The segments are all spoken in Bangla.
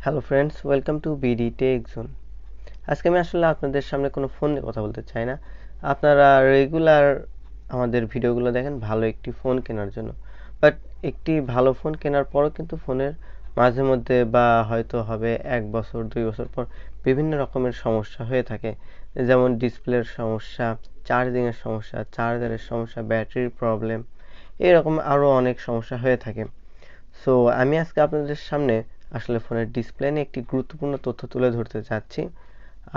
Hello friends, welcome to BD tech zone. আজকে আমি আসলে আপনাদের সামনে কোনো ফোন নিয়ে কথা বলতে চাই না। আপনারা রেগুলার আমাদের ভিডিওগুলো দেখেন ভালো একটি ফোন কেনার জন্য, বাট একটি ভালো ফোন কেনার পরও কিন্তু ফোনের মাঝে মধ্যে বা হয়তো হবে 1 বছর 2 বছর পর বিভিন্ন রকমের সমস্যা হয়ে থাকে। যেমন ডিসপ্লের সমস্যা, চার্জিংয়ের সমস্যা, চার্জারের সমস্যা, ব্যাটারির প্রবলেম, এরকম আরও অনেক সমস্যা হয়ে থাকে। সো আমি আজকে আপনাদের সামনে আসলে ফোনের ডিসপ্লে নিয়ে একটি গুরুত্বপূর্ণ তথ্য তুলে ধরতে চাচ্ছি।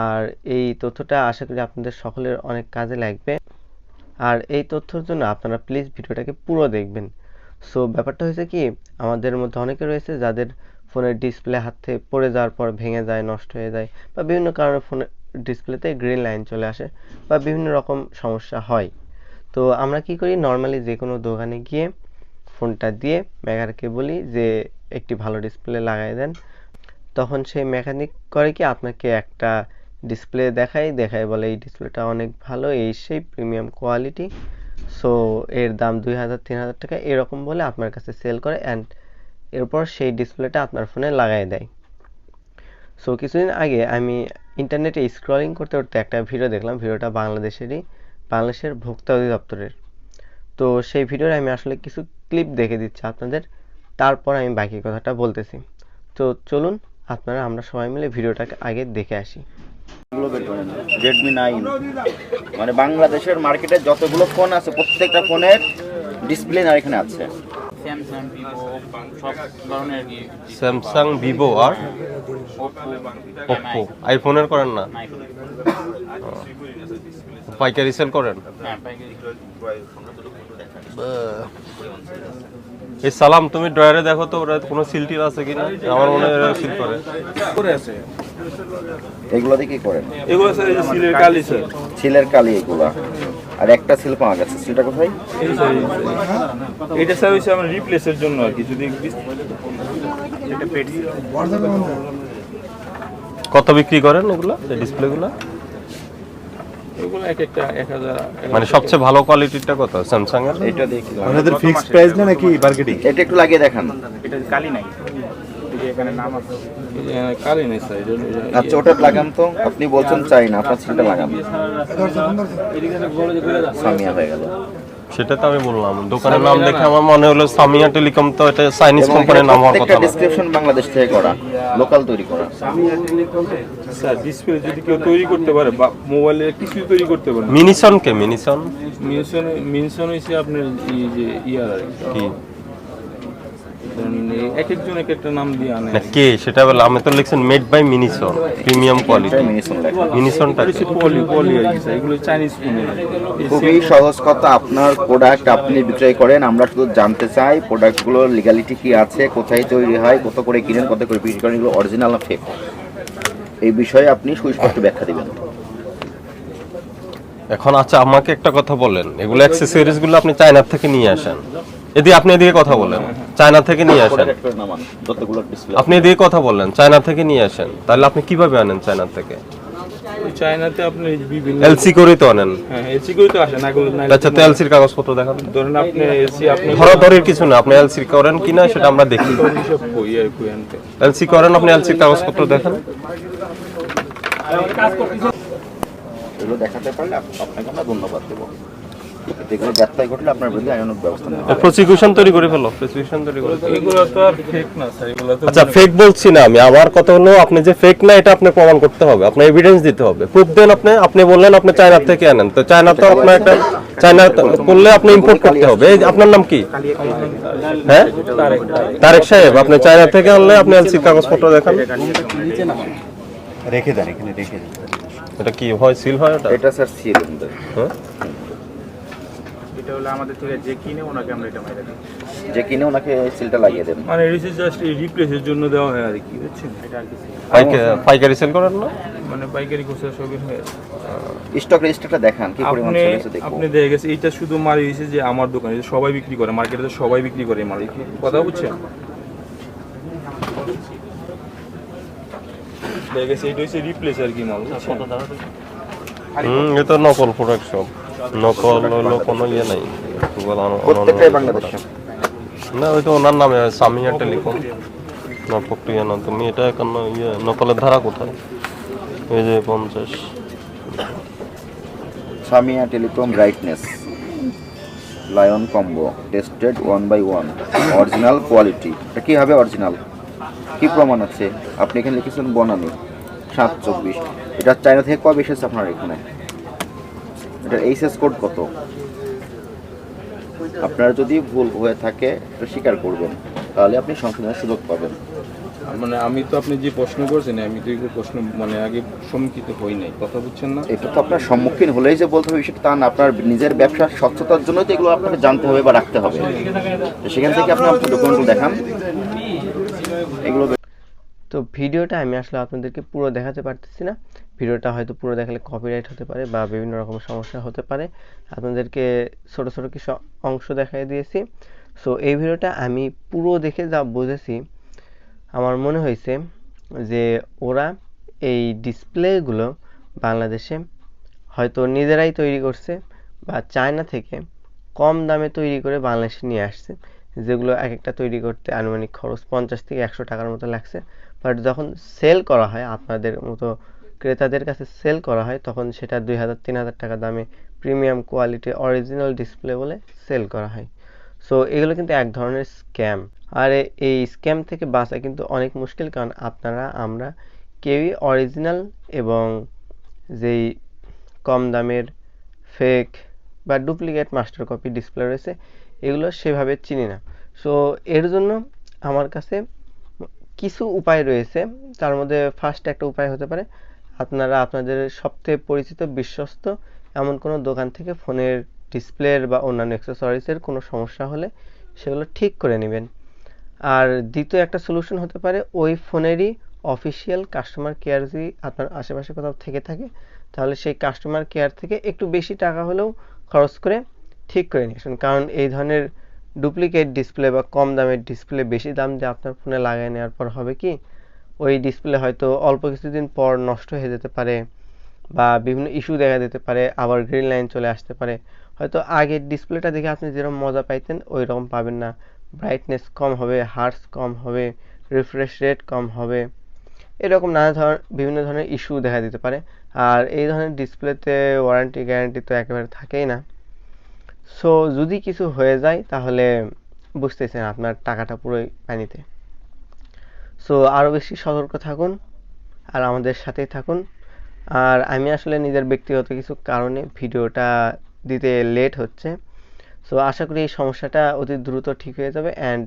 আর এই তথ্যটা আশা করি আপনাদের সকলের অনেক কাজে লাগবে। আর এই তথ্যের জন্য আপনারা প্লিজ ভিডিওটাকে পুরো দেখবেন। সো ব্যাপারটা হয়েছে কি, আমাদের মধ্যে অনেকে রয়েছে যাদের ফোনের ডিসপ্লে হাত থেকে পড়ে যাওয়ার পর ভেঙে যায়, নষ্ট হয়ে যায়, বা বিভিন্ন কারণে ফোনের ডিসপ্লেতে গ্রিন লাইন চলে আসে বা বিভিন্ন রকম সমস্যা হয়। তো আমরা কি করি, নর্মালি যে কোনো দোকানে গিয়ে ফোনটা দিয়ে মেকারকে বলি যে একটি ভালো ডিসপ্লে লাগাই দেন। তখন সেই মেকানিক করে কি, আপনাকে একটা ডিসপ্লে দেখায় বলে এই ডিসপ্লেটা অনেক ভালো, এই সেই প্রিমিয়াম কোয়ালিটি, সো এর দাম 2000-3000 টাকা এরকম বলে আপনার কাছে সেল করে, অ্যান্ড এরপর সেই ডিসপ্লেটা আপনার ফোনে লাগাই দেয়। সো কিছুদিন আগে আমি ইন্টারনেটে স্ক্রলিং করতে করতে একটা ভিডিও দেখলাম। ভিডিওটা বাংলাদেশের ভোক্তা অধিদপ্তরের। তো সেই ভিডিওর আমি আসলে কিছু ক্লিপ দেখে দিচ্ছি আপনাদের, তারপর আমি বাকি কথাটা বলতেছি। তো চলুন আমরা সবাই মিলে ভিডিওটাকে আগে দেখে আসি। রেডমি 9 মানে বাংলাদেশের মার্কেটে যতগুলো ফোন আছে প্রত্যেকটা ফোনের ডিসপ্লে আর এখানে আছে। স্যামসাং, ভিভো, সব ধরনের স্যামসাং, ভিভো আর ওপ্পো। আইফোনের করেন না? পাইকারি সেল করেন? হ্যাঁ, পাইকারি। এই সালাম, তুমি ড্রয়ারে দেখো তো ওরা কোনো সিল টিল আছে কিনা। আমার মনে হয় এরা সিল করে আছে। এগুলো দিয়ে কি করেন? এগুলো স্যার এই যে সিলের কালি স্যার। সিলের কালি এগুলা। আর একটা সিল পাওয়া গেছে, সিলটা কোথায়? এই স্যার এটা স্যার হচ্ছে আমার রিপ্লেসের জন্য আর কি, যদি এটা পেট কত বিক্রি করেন এগুলা, এই ডিসপ্লেগুলো? এগুলো এক একটা 1000। মানে সবচেয়ে ভালো কোয়ালিটিটা কত স্যামসাং এর? এটা দিয়ে কি করেন? আপনাদের ফিক্সড প্রাইস না নাকি মার্কেটিং? এটা একটু লাগিয়ে দেখান। এটা কালি নাই, এই যে এখানে নাম আছে। কালি নেই স্যার। আচ্ছা ওটা লাগান তো, আপনি বলছেন চাই না, আপনার সিলটা লাগান। সামিয়া হয়ে গেল। সেটা তো আমি বললাম, দোকানের নাম দেখে আমার মনে হলো সামিয়া টেলিকম, তো এটা চাইনিজ কোম্পানির নাম হওয়ার কথা প্রত্যেকটা না। ডেসক্রিপশন বাংলাদেশ থেকে করা, লোকাল তৈরি করা। স্যার ডিসপ্লে যদি কেউ তৈরি করতে পারে বা মোবাইলে কিছু তৈরি করতে পারে। মিনিসন কে? মিনিসন মিনসন হইছে আপনার এই যে ইয়ার আর কি? এক একজন এক একটা নাম দিয়ে আনে। না কে সেটা বলে, আমি তো লিখছেন মেড বাই মিনিসন, প্রিমিয়াম কোয়ালিটি। মিনিসনটা কি? পলি আর কি স্যার, এগুলো চাইনিজ ফোন। খুবই সহজ কথা, আপনার প্রোডাক্ট আপনি বিক্রয় করেন, আমরা শুধু জানতে চাই প্রোডাক্টগুলোর লিগ্যালিটি কি আছে, কোথায় তৈরি হয়, কত করে কিনেন, কত করে বিক্রি করেন, এগুলো অরিজিনাল না ফেক, এই বিষয়ে আপনি সুস্পষ্ট ব্যাখ্যা দিবেন। এখন আচ্ছা আমাকে একটা কথা বলেন, এগুলো অ্যাকসেসরিজ গুলো আপনি চায়না থেকে নিয়ে আসেন, এদিকে আপনি এদিকে কথা বলেন, চায়না থেকে নিয়ে আসেন, আপনি এদিকে কথা বলেন, চায়না থেকে নিয়ে আসেন, তাহলে আপনি কিভাবে আনেন চায়না থেকে? চায়নাতে আপনি বিভিন্ন এলসি করে তো আনেন। হ্যাঁ, এলসি করে তো আসে না, এগুলো না। আচ্ছা, তো এলসির কাগজপত্র দেখান। ধরেন আপনি এলসি আপনি ধরাধরির কিছু না, আপনি এলসি করেন কিনা সেটা আমরা দেখি। সব কই আর কই আনতে। এলসি করেন, আপনি এলসির কাগজপত্র দেখান। এগুলো দেখাতে পারলে আপনাকে আমরা ধন্যবাদ দেবো। এগুলো ব্যর্থ ঘটলে আপনার বিরুদ্ধে আইনানুগ ব্যবস্থা নেওয়া হবে। প্রসিকিউশন তৈরি করে ফেলো, প্রসিকিউশন তৈরি করে ফেলো। এগুলো তো আর ফেক না স্যার, এগুলো তো আচ্ছা ফেক বলছি না আমি, আমার কথা হলো আপনি যে ফেক না এটা আপনি প্রমাণ করতে হবে, আপনার এভিডেন্স দিতে হবে, প্রুফ দেন। আপনি বললেন আপনি চায়না থেকে আনেন, তো চায়না তো আপনার একটা চায়না করলে আপনি ইম্পোর্ট করতে হবে। এই আপনার নাম কি? হ্যাঁ, তারেক সাহেব, আপনি চায়না থেকে আনলে আপনি এলসি কাগজপত্র দেখান। রেখে দেন, এখানে রেখে দেন। এটা কি হয়, সিল হয় ওটা? এটা স্যার সিএল আমাদের। হ্যাঁ, এটা হলো আমাদের থেকে যে কিনে ওনাকে আমরা এটা মাইরা দিই। যে কিনে ওনাকে সিলটা লাগিয়ে দেন। মানে এটা জাস্ট রিপ্লেসের জন্য দেওয়া হয় আর কি, বুঝছেন? এটা আর কিছু পাইকারি সেল করেন না? মানে পাইকারি কোসা সবই হয়। স্টক রেজিস্টারটা দেখান, কি পরিমাণ আপনি সেল হয়েছে দেখো। আপনি দেখে গেছে এটা শুধু মারি হয়েছে যে আমার দোকানে সবাই বিক্রি করে, মার্কেটে সবাই বিক্রি করে মাল, কথা বুঝছেন? দেখে গেছে এটা হচ্ছে রিপ্লেস আর কি মাল, বুঝছেন? এটা নকল প্রোডাক্ট, সব নকল হলো, কোনো ইয়ে নাই। প্রত্যেকটাই বাংলাদেশে। না, ওই তো ওনার নামে সামিয়া টেলিকম। না প্রক্রিয়া না, তুমি এটা একান্ন নকলের ধারা কোথায়? এই যে 50 Samia telecom brightness lion combo tested 1/1 original quality. এটা কি হবে অরিজিনাল? কি প্রমাণ আছে? আপনি এখানে লিখেছেন বনানি 724। এটা চায়না থেকে কবে এসেছে আপনার এখানে? এটার এইচএস কোড কত? আপনার যদি ভুল হয়ে থাকে তো স্বীকার করবেন, তাহলে আপনি সংশোধনের সুযোগ পাবেন। মানে আমি তো আপনি যে প্রশ্ন করছেন আমি তো এগুলো প্রশ্ন মানে আগে সম্মুখিত হই নাই, কথা বুঝছেন না? এটা তো আপনার সম্মুখীন হলেই যে বলতে হবে সেটা তা না। আপনার নিজের ব্যবসার স্বচ্ছতার জন্য তো এগুলো আপনাকে জানতে হবে বা রাখতে হবে। তো সেখান থেকে আপনি আপনার ডকুমেন্টগুলো দেখান এগুলো। তো ভিডিওটা আমি আসলে আপনাদেরকে পুরো দেখাতে পারতেছি না, ভিডিওটা হয়তো পুরো দেখালে কপিরাইট হতে পারে বা বিভিন্ন রকম সমস্যা হতে পারে। আপনাদেরকে ছোট ছোট কিছু অংশ দেখাই দিয়েছি। সো এই ভিডিওটা আমি পুরো দেখে যা বুঝেছি, আমার মনে হয়েছে যে ওরা এই ডিসপ্লেগুলো বাংলাদেশে হয়তো নিজেরাই তৈরি করছে বা চায়না থেকে কম দামে তৈরি করে বাংলাদেশে নিয়ে আসছে, যেগুলো এক একটা তৈরি করতে আনুমানিক খরচ 50 থেকে 100 টাকার মতো লাগছে। বাট যখন সেল করা হয়, আপনাদের মতো ক্রেতাদের কাছে সেল করা হয়, তখন সেটা 2000-3000 টাকা দামে প্রিমিয়াম কোয়ালিটি অরিজিনাল ডিসপ্লে বলে সেল করা হয়। সো এগুলো কিন্তু এক ধরনের স্ক্যাম। আর এই স্ক্যাম থেকে বাঁচা কিন্তু অনেক মুশকিল, কারণ আপনারা আমরা কেউই অরিজিনাল এবং যেই কম দামের ফেক বা ডুপ্লিকেট মাস্টার কপি ডিসপ্লে রয়েছে এগুলো সেভাবে চিনি না। সো এর জন্য আমার কাছে কিছু উপায় রয়েছে। তার মধ্যে ফার্স্ট একটা উপায় হতে পারে, আপনারা আপনাদের সবথেকে পরিচিত বিশ্বস্ত এমন কোনো দোকান থেকে ফোনের ডিসপ্লের বা অন্যান্য অ্যাক্সেসরিজের কোনো সমস্যা হলে সেগুলো ঠিক করে নেবেন। আর দ্বিতীয় একটা সলিউশন হতে পারে, ওই ফোনেরই অফিসিয়াল কাস্টমার কেয়ার যদি আপনার আশেপাশে কোথাও থেকে থাকে, তাহলে সেই কাস্টমার কেয়ার থেকে একটু বেশি টাকা হলেও খরচ করে ঠিক করে নিয়ে আসুন। কারণ এই ধরনের ডুপ্লিকেট ডিসপ্লে বা কম দামের ডিসপ্লে বেশি দাম দিয়ে আপনার ফোনে লাগাই নেওয়ার পর হবে কি, ওই ডিসপ্লে হয়তো অল্প কিছুদিন পর নষ্ট হয়ে যেতে পারে বা বিভিন্ন ইস্যু দেখা দিতে পারে, আবার গ্রিন লাইন চলে আসতে পারে। হয়তো আগের ডিসপ্লেটা দেখে আপনি যেরকম মজা পাইতেন ওই রকম পাবেন না, ব্রাইটনেস কম হবে, হার্টস কম হবে, রিফ্রেশ রেট কম হবে, এরকম বিভিন্ন ধরনের ইস্যু দেখা দিতে পারে। আর এই ধরনের ডিসপ্লেতে ওয়ারেন্টি গ্যারান্টি তো একেবারে থাকেই না। সো যদি কিছু হয়ে যায় তাহলে বুঝতেছেন আপনার টাকাটা পুরোই পানিতে। সো আরও বেশি সতর্ক থাকুন আর আমাদের সাথেই থাকুন। আর আমি আসলে নিজের ব্যক্তিগত কিছু কারণে ভিডিওটা দিতে লেট হচ্ছে। সো আশা করি এই সমস্যাটা অতি দ্রুত ঠিক হয়ে যাবে অ্যান্ড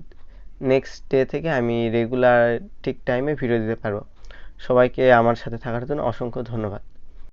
নেক্সট ডে থেকে আমি রেগুলার ঠিক টাইমে ভিডিও দিতে পারবো। সবাইকে আমার সাথে থাকার জন্য অসংখ্য ধন্যবাদ।